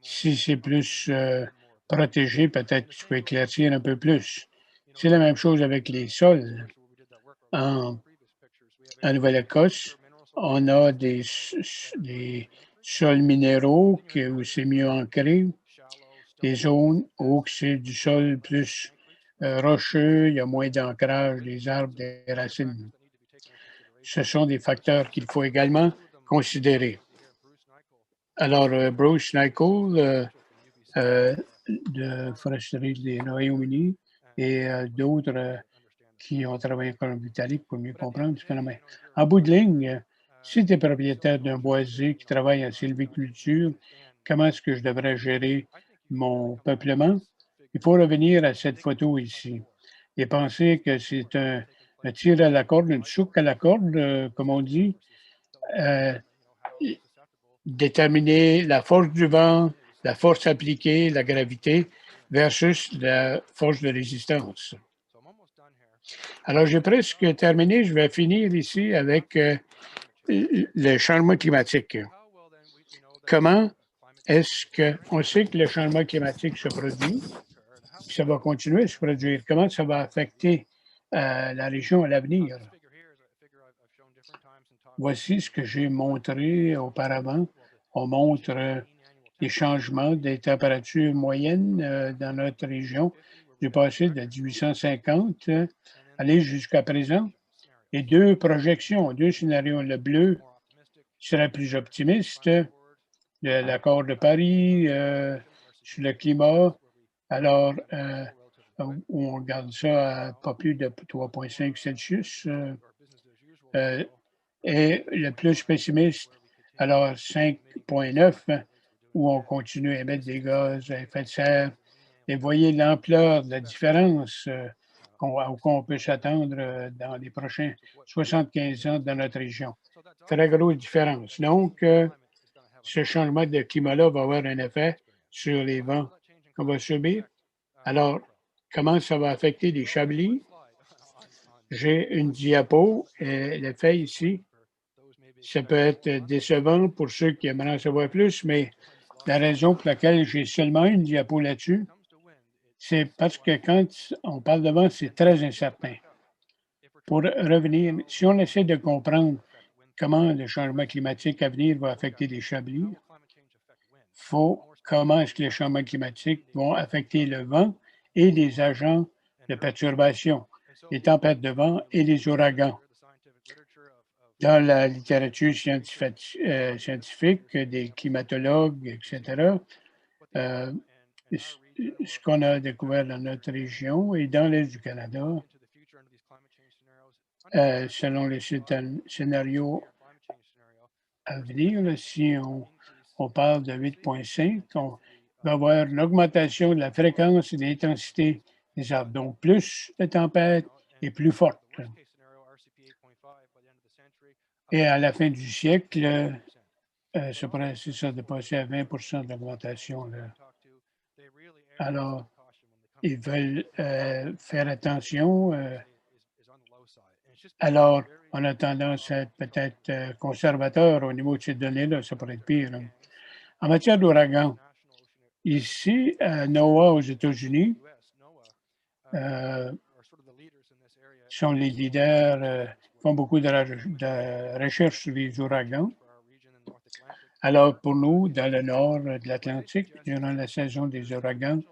Si c'est plus protégé, peut-être que tu peux éclaircir un peu plus. C'est la même chose avec les sols. En Nouvelle-Écosse, on a des sols minéraux où c'est mieux ancré, des zones où c'est du sol plus rocheux, il y a moins d'ancrage des arbres, des racines. Ce sont des facteurs qu'il faut également considérer. Alors, Bruce Nichol, de Foresterie des Royaumes-Unis et d'autres qui ont travaillé en Colombie-Britannique pour mieux comprendre ce phénomène. En bout de ligne, si tu es propriétaire d'un boisier qui travaille en sylviculture, comment est-ce que je devrais gérer mon peuplement? Il faut revenir à cette photo ici et penser que c'est un tir à la corde, une souque à la corde, comme on dit. Déterminer la force du vent, la force appliquée, la gravité versus la force de résistance. Alors, j'ai presque terminé. Je vais finir ici avec le changement climatique. Comment est-ce qu'on sait que le changement climatique se produit, puis ça va continuer à se produire? Comment ça va affecter la région à l'avenir? Voici ce que j'ai montré auparavant. On montre les changements des températures moyennes dans notre région du passé de 1850 aller jusqu'à présent. et deux projections, deux scénarios. Le bleu serait plus optimiste, l'accord de Paris sur le climat. Alors, où on garde ça à pas plus de 3,5 Celsius. Et le plus pessimiste, alors 5,9, où on continue à émettre des gaz à effet de serre. Et voyez l'ampleur de la différence qu'on peut s'attendre dans les prochains 75 ans dans notre région. Très grosse différence. Donc, ce changement de climat-là va avoir un effet sur les vents qu'on va subir. Alors, comment ça va affecter les chablis? J'ai une diapo et l'effet ici, ça peut être décevant pour ceux qui aimeraient en savoir plus, mais la raison pour laquelle j'ai seulement une diapo là-dessus, c'est parce que quand on parle de vent, c'est très incertain. Pour revenir, si on essaie de comprendre comment le changement climatique à venir va affecter les chablis, comment est-ce que les changements climatiques vont affecter le vent et les agents de perturbation, les tempêtes de vent et les ouragans. Dans la littérature scientifique des climatologues, etc., ce qu'on a découvert dans notre région et dans l'Est du Canada, selon les scénarios à venir, là, si on parle de 8,5, on va avoir une augmentation de la fréquence et de l'intensité des arbres, donc plus de tempêtes et plus fortes. Et à la fin du siècle, ça pourrait, c'est ça, de passer à 20 d'augmentation. Alors, ils veulent faire attention. Alors, on a tendance à être peut-être conservateur au niveau de ces données-là. Ça pourrait être pire. Hein. En matière d'ouragan, ici, à NOAA aux États-Unis, sont les leaders, font beaucoup de recherche sur les ouragans. Alors, pour nous, dans le nord de l'Atlantique, durant la saison des ouragans,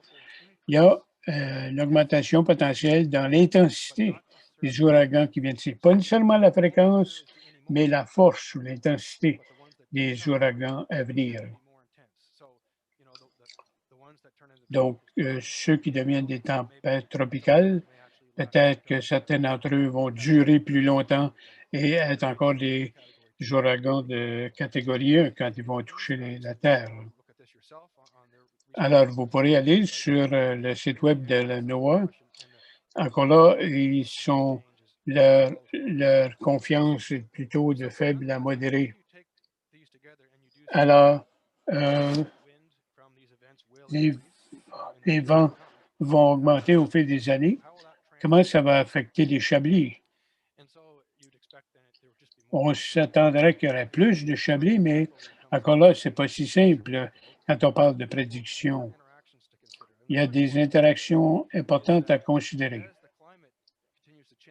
il y a une augmentation potentielle dans l'intensité des ouragans qui viennent ici. Pas nécessairement la fréquence, mais la force ou l'intensité des ouragans à venir. Donc, ceux qui deviennent des tempêtes tropicales, peut-être que certains d'entre eux vont durer plus longtemps et être encore des ouragans de catégorie 1 quand ils vont toucher la Terre. Alors, vous pourrez aller sur le site web de la NOAA. Encore là, leur confiance est plutôt de faible à modérée. Alors, les vents vont augmenter au fil des années. Comment ça va affecter les chablis? On s'attendrait qu'il y aurait plus de chablis, mais encore là, ce n'est pas si simple quand on parle de prédiction. Il y a des interactions importantes à considérer.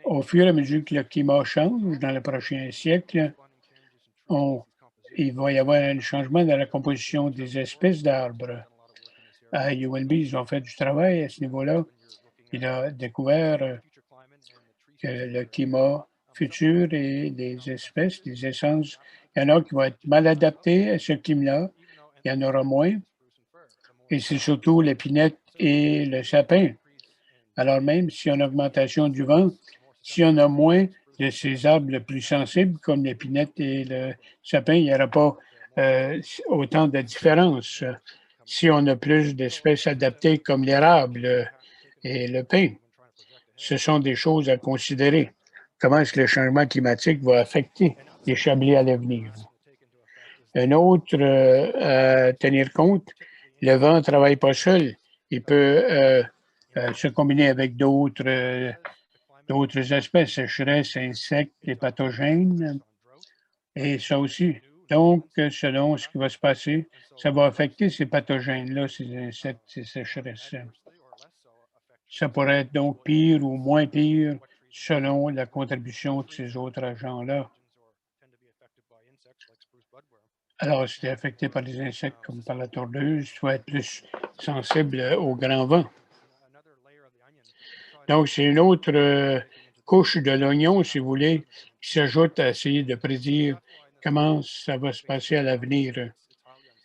Au fur et à mesure que le climat change dans les prochains siècles, il va y avoir un changement dans la composition des espèces d'arbres. À UNB, ils ont fait du travail à ce niveau-là. Il a découvert que le climat futur et les espèces, les essences, il y en a qui vont être mal adaptées à ce climat, il y en aura moins. Et c'est surtout l'épinette et le sapin. Alors même s'il y a une augmentation du vent, s'il y en a moins de ces arbres les plus sensibles, comme l'épinette et le sapin, il n'y aura pas autant de différence. Si on a plus d'espèces adaptées comme l'érable et le pin, ce sont des choses à considérer. Comment est-ce que le changement climatique va affecter les chablis à l'avenir? Un autre à tenir compte, le vent ne travaille pas seul. Il peut se combiner avec d'autres espèces, sécheresse, insectes, les pathogènes, et ça aussi. Donc, selon ce qui va se passer, ça va affecter ces pathogènes-là, ces insectes, ces sécheresses. Ça pourrait être donc pire ou moins pire selon la contribution de ces autres agents-là. Alors, si tu es affecté par les insectes comme par la tordeuse, tu vas être plus sensible au grand vent. Donc, c'est une autre couche de l'oignon, si vous voulez, qui s'ajoute à essayer de prédire comment ça va se passer à l'avenir.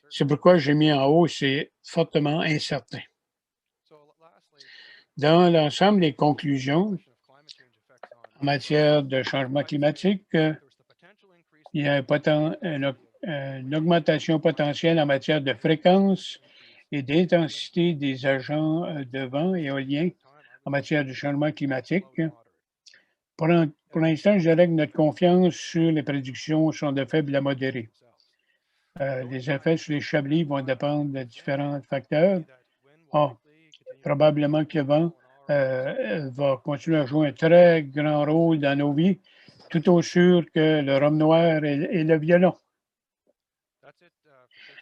C'est pourquoi j'ai mis en haut, c'est fortement incertain. Dans l'ensemble des conclusions en matière de changement climatique, il y a une augmentation potentielle en matière de fréquence et d'intensité des agents de vent éolien en matière de changement climatique. Pour l'instant, je dirais que notre confiance sur les prédictions sont de faible à modérée. Les effets sur les chablis vont dépendre de différents facteurs. Probablement que le vent va continuer à jouer un très grand rôle dans nos vies, tout aussi sûr que le rhum noir et le violon.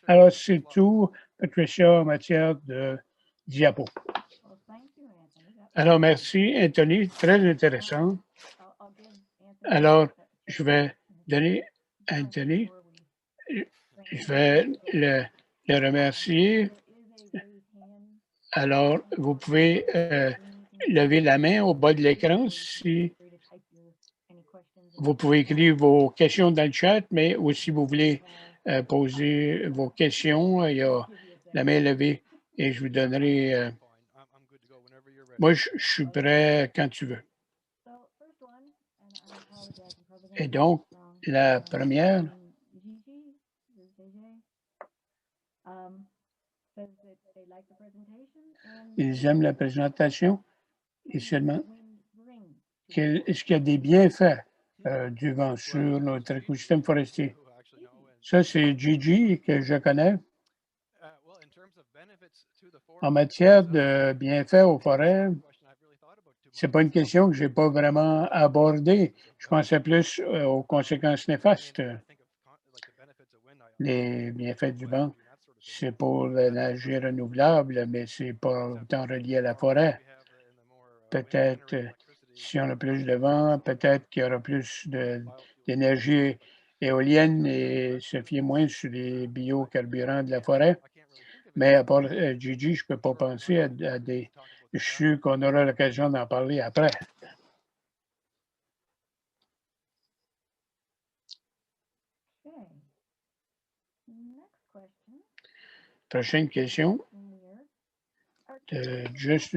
Alors, c'est tout, Patricia, en matière de diapo. Well, thank you, Anthony. Alors, merci, Anthony. Très intéressant. I'll give Anthony Alors, a je vais donner à Anthony, before we je vais le remercier. there is a raised hand. Alors, vous pouvez lever la main au bas de l'écran si Free to type any questions in vous pouvez écrire vos questions dans le chat, mais aussi vous voulez poser vos questions, il y a la main levée et je vous donnerai. Moi, je suis prêt quand tu veux. So, first one, and I apologize, I'm probably Et gonna donc, get it wrong. la première, Gigi, says that they like the presentation and ils aiment la présentation et seulement wind brings. est-ce qu'il y a des bienfaits du vent sur notre écosystème forestier? Ça, c'est Gigi que je connais. En matière de bienfaits aux forêts, c'est pas une question que j'ai pas vraiment abordée. Je pensais plus aux conséquences néfastes. Les bienfaits du vent, c'est pour l'énergie renouvelable, mais c'est pas autant relié à la forêt. Peut-être, si on a plus de vent, peut-être qu'il y aura plus d'énergie éolienne et se fier moins sur les biocarburants de la forêt. Mais à part Gigi, je ne peux pas penser à des... Je suis sûr qu'on aura l'occasion d'en parler après. Okay. Next question. Prochaine question Near. de Just.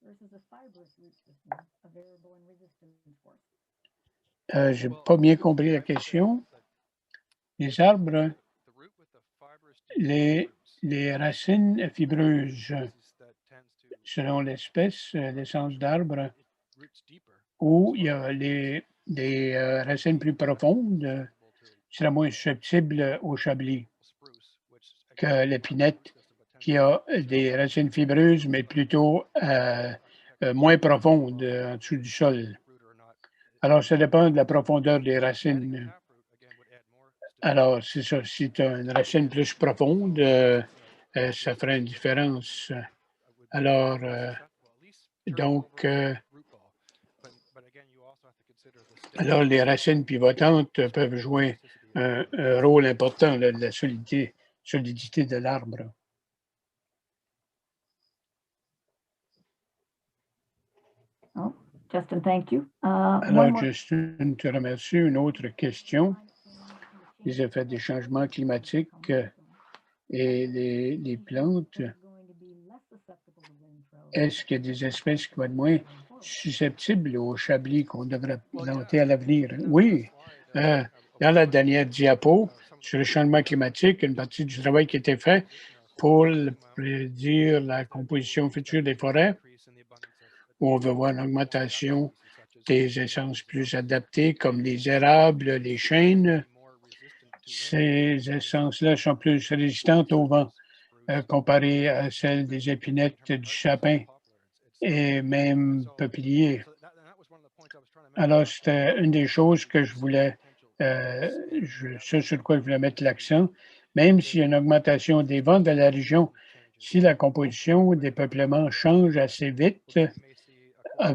Versus a fibrous root system, a variable and resistance force. Je n'ai pas bien compris la question. Les arbres, les racines fibreuses, selon l'espèce, l'essence d'arbre, où il y a des racines plus profondes, sera moins susceptible au chablis que l'épinette, qui a des racines fibreuses, mais plutôt moins profondes en dessous du sol. Alors, ça dépend de la profondeur des racines. Alors, c'est ça. Si tu as une racine plus profonde, ça ferait une différence. Alors, donc, alors, les racines pivotantes peuvent jouer un rôle important de la solidité de l'arbre. Oh, Justin, thank you. Alors, Justin, te remercie. Une autre question. Les effets des changements climatiques et les plantes. Est-ce qu'il y a des espèces qui vont être moins susceptibles au chablis qu'on devrait planter à l'avenir? Oui. Dans la dernière diapo sur le changement climatique, une partie du travail qui a été fait pour prédire la composition future des forêts, où on veut voir une augmentation des essences plus adaptées, comme les érables, les chênes. Ces essences-là sont plus résistantes au vent comparées à celles des épinettes du sapin et même peupliers. Alors, c'était une des choses que je voulais, ce sur quoi je voulais mettre l'accent, même s'il y a une augmentation des vents de la région, si la composition des peuplements change assez vite,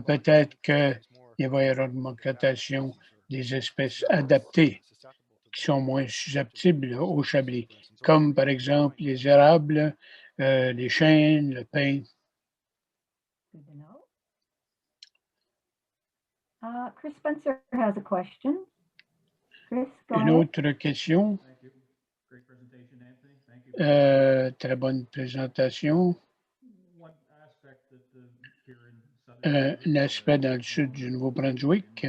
peut-être qu'il va y avoir une augmentation des espèces adaptées qui sont moins susceptibles au chablis, comme par exemple les érables, les chênes, le pin. Chris Spencer has a question. Chris, go Une ahead. autre question. Thank you. Great presentation, Anthony. Thank you. Très bonne présentation. One aspect that here in southern Un aspect dans le sud du Nouveau-Brunswick,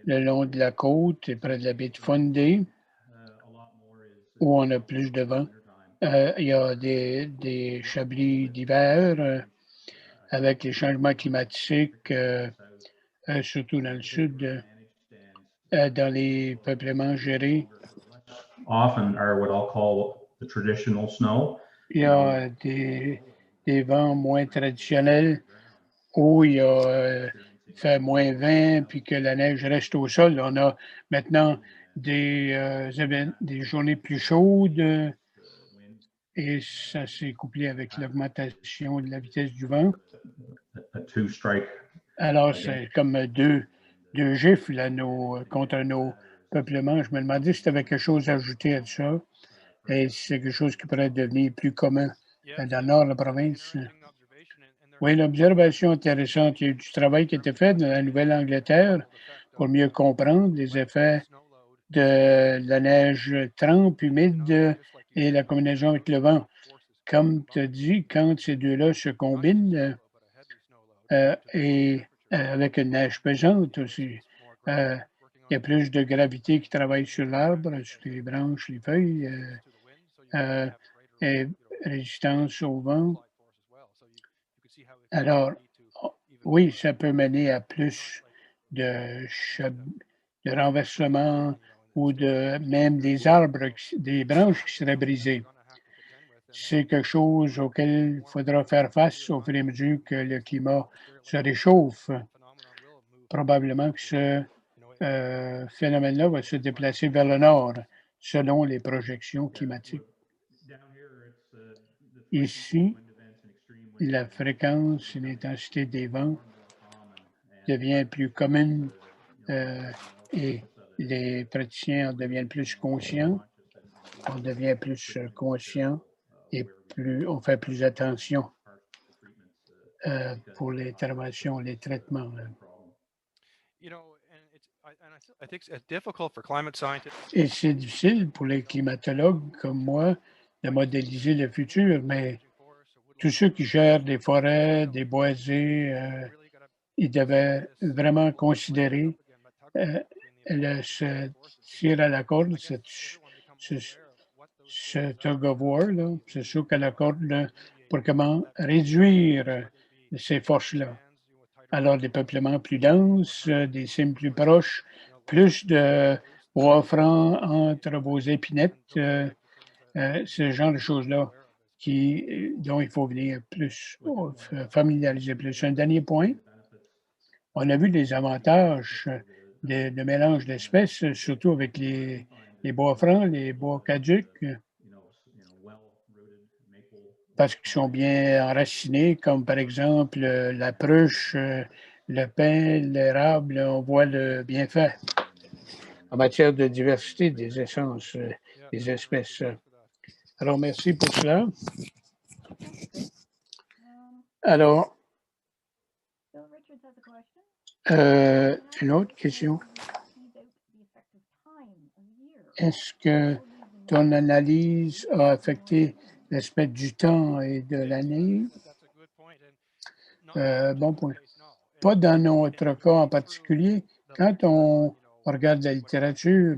le long de la côte et près de la baie de Fundy, où on a plus de vent. Il y a des chablis d'hiver avec les changements climatiques, surtout dans le sud, dans les peuplements gérés. Often are what I'll call the traditional snow. Il y a des vents moins traditionnels où il y a fait moins 20 puis que la neige reste au sol. On a maintenant des journées plus chaudes et ça s'est couplé avec l'augmentation de la vitesse du vent. A two-strike. Alors, c'est comme deux gifles là, contre nos peuplements. Je me demandais si tu avais quelque chose à ajouter à ça et si c'est quelque chose qui pourrait devenir plus commun dans le nord de la province. Oui, l'observation intéressante. Il y a eu du travail qui a été fait dans la Nouvelle-Angleterre pour mieux comprendre les effets de la neige trempe, humide et la combinaison avec le vent. Comme tu as dit, quand ces deux-là se combinent et avec une neige pesante aussi, il y a plus de gravité qui travaille sur l'arbre, sur les branches, les feuilles, et résistance au vent. Alors, oui, ça peut mener à plus de renversement ou même des arbres, des branches qui seraient brisées. C'est quelque chose auquel il faudra faire face au fur et à mesure que le climat se réchauffe. Probablement que ce phénomène-là va se déplacer vers le nord selon les projections climatiques. Ici, la fréquence et l'intensité des vents devient plus commune et les praticiens en deviennent plus conscients. On devient plus conscient et on fait plus attention pour l'intervention, les traitements. Et c'est difficile pour les climatologues comme moi de modéliser le futur, mais tous ceux qui gèrent des forêts, des boisés, ils devaient vraiment considérer ce tir à la corde, ce tug of war, ce souk à la corde, là, pour comment réduire ces forces-là. Alors, des peuplements plus denses, des cimes plus proches, plus de bois francs entre vos épinettes, ce genre de choses-là dont il faut venir plus, familiariser plus. Un dernier point, on a vu les avantages de mélange d'espèces, surtout avec les bois francs, les bois caducs, parce qu'ils sont bien enracinés, comme par exemple la pruche, le pin, l'érable, on voit le bienfait en matière de diversité des essences, des espèces. Alors, merci pour cela. Alors, une autre question. Est-ce que ton analyse a affecté l'aspect du temps et de l'année? Bon point. Pas dans notre cas en particulier. Quand on regarde la littérature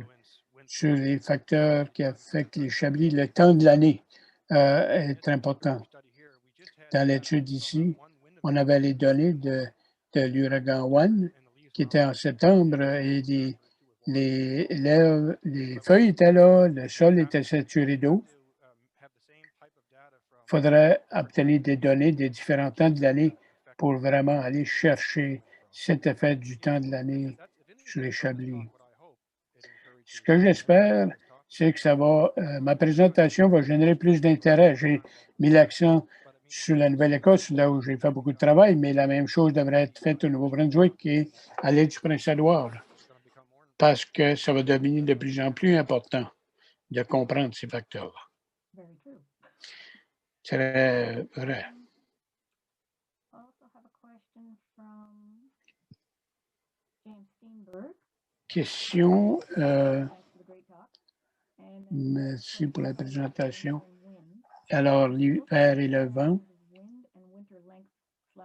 sur les facteurs qui affectent les chablis, le temps de l'année est important. Dans l'étude ici, on avait les données de l'ouragan One qui était en septembre et les feuilles étaient là, le sol était saturé d'eau. Il faudrait obtenir des données des différents temps de l'année pour vraiment aller chercher cet effet du temps de l'année sur les chablis. Ce que j'espère, c'est que ma présentation va générer plus d'intérêt. J'ai mis l'accent sur la Nouvelle-Écosse, là où j'ai fait beaucoup de travail, mais la même chose devrait être faite au Nouveau-Brunswick et à l'île du Prince-Édouard, parce que ça va devenir de plus en plus important de comprendre ces facteurs. C'est vrai. Question. Merci pour la présentation. Alors, l'hiver et le vent.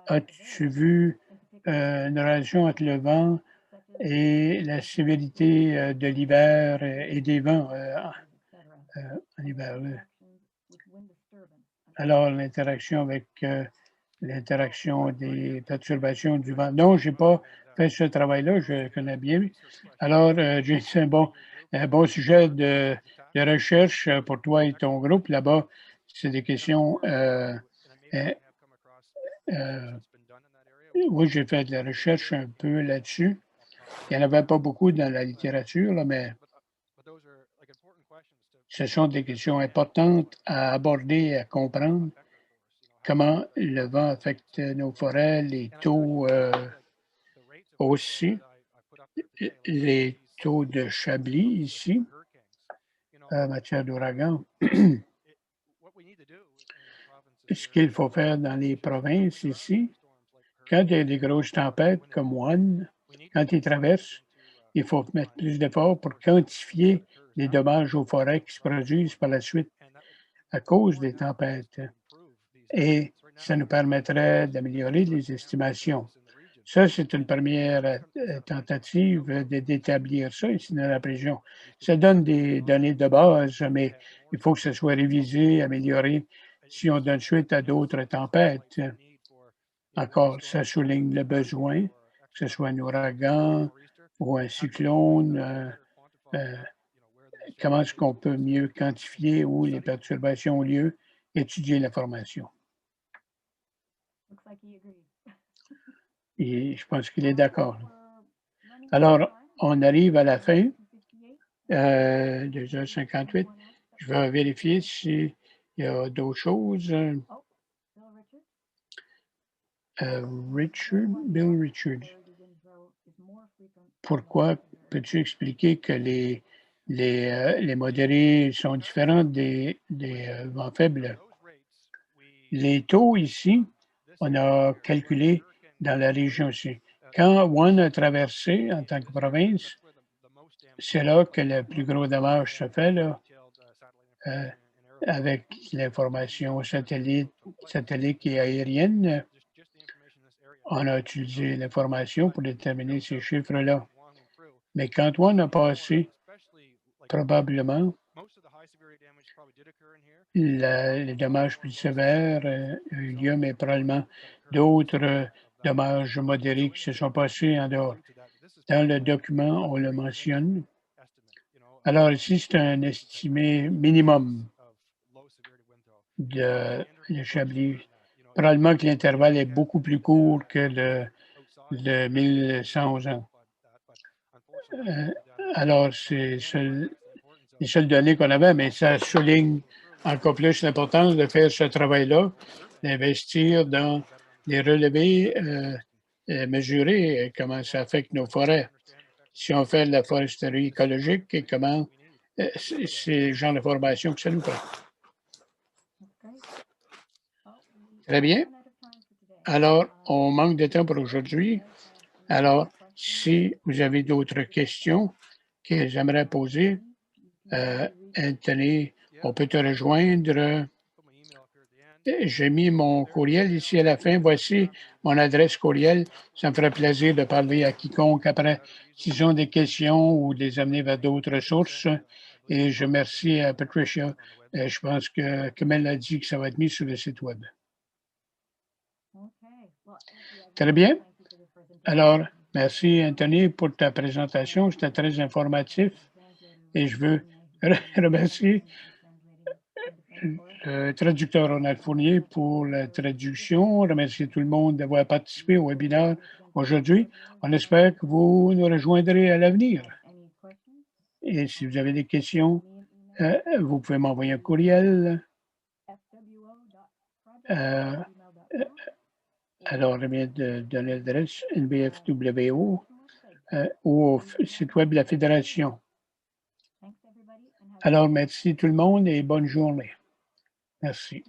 As-tu vu une relation entre le vent et la sévérité de l'hiver et des vents en hiver? Alors, l'interaction avec l'interaction des perturbations du vent. Non, je n'ai pas fait ce travail-là, je connais bien. Alors, c'est un bon sujet de recherche pour toi et ton groupe. Là-bas, c'est des questions. Oui, j'ai fait de la recherche un peu là-dessus. Il n'y en avait pas beaucoup dans la littérature, là, mais ce sont des questions importantes à aborder et à comprendre. Comment le vent affecte nos forêts, les taux aussi, les taux de Chablis ici, en matière d'ouragan. Ce qu'il faut faire dans les provinces ici, quand il y a des grosses tempêtes comme One, quand ils traversent, il faut mettre plus d'efforts pour quantifier les dommages aux forêts qui se produisent par la suite à cause des tempêtes. Et ça nous permettrait d'améliorer les estimations. Ça, c'est une première tentative d'établir ça ici dans la région. Ça donne des données de base, mais il faut que ça soit révisé, amélioré si on donne suite à d'autres tempêtes. Encore, ça souligne le besoin, que ce soit un ouragan ou un cyclone. Comment est-ce qu'on peut mieux quantifier où les perturbations ont lieu, étudier l'information. Et je pense qu'il est d'accord. Alors, on arrive à la fin, 2h58. Je vais vérifier s'il y a d'autres choses. Bill Richard. Pourquoi peux-tu expliquer que les modérés sont différents des vents faibles? Les taux ici, on a calculé dans la région aussi. Quand One a traversé en tant que province, c'est là que le plus gros dommage se fait, là, avec l'information satellite et aérienne. On a utilisé l'information pour déterminer ces chiffres-là. Mais quand One a passé, probablement, les dommages plus sévères ont eu lieu, mais probablement d'autres dommages modérés qui se sont passés en dehors. Dans le document, on le mentionne. Alors ici, c'est un estimé minimum de Chablis. Probablement que l'intervalle est beaucoup plus court que le 1111 ans. Alors, c'est les seules données qu'on avait, mais ça souligne encore plus l'importance de faire ce travail-là, d'investir dans les relevés mesurés, comment ça affecte nos forêts. Si on fait de la foresterie écologique, et comment c'est le genre de formation que ça nous prend. Très bien. Alors, on manque de temps pour aujourd'hui. Alors, si vous avez d'autres questions que j'aimerais poser, Anthony, on peut te rejoindre. J'ai mis mon courriel ici à la fin. Voici mon adresse courriel. Ça me ferait plaisir de parler à quiconque après s'ils ont des questions ou de les amener vers d'autres sources. Et je remercie à Patricia. Je pense que, comme elle a dit, que ça va être mis sur le site Web. Très bien. Alors, merci, Anthony, pour ta présentation. C'était très informatif. Et je veux remercier le traducteur Ronald Fournier pour la traduction. Remercier tout le monde d'avoir participé au webinaire aujourd'hui. On espère que vous nous rejoindrez à l'avenir. Et si vous avez des questions, vous pouvez m'envoyer un courriel. Alors, je viens de donner l'adresse NBFWO ou au site web de la Fédération. Alors, merci tout le monde et bonne journée. Merci.